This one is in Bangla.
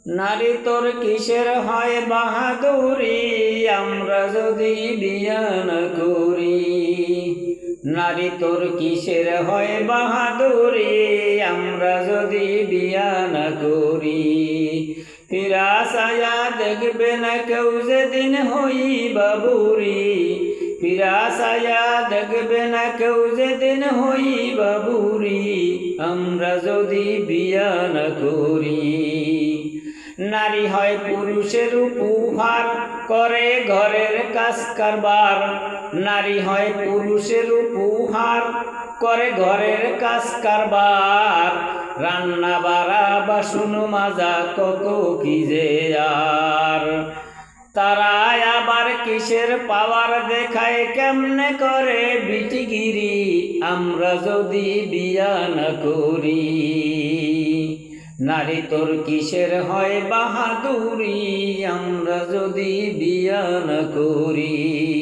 নারী তোর কিসের হয় বাহাদুরি, আমরা যদি বিয়া না করি। নারী তোর কিসের হয় বাহাদুরি, আমরা যদি বিয়া না করি। ফিরা সায়া দেখবে না কেউ যেদিন হইবা বুড়ি, ফিরা সায়া দেখবে না কেউ যেদিন হইবা বুড়ি, আমরা যদি বিয়া না করি। নারী হয় পুরুষের উপহার, করে ঘরের কাজ কারবার। নারী হয় পুরুষের উপহার, করে ঘরের কাজ কারবার। রান্না বাড়া বাসন মাজা কত কি যে আর। তারা আবার কিসের পাওয়ার দেখায়, কেমনে করে বিটিগিরি, আমরা যদি বিয়া না করি। নারী তোর কিসের হয় বাহাদুরি, আমরা যদি বিয়া না করি।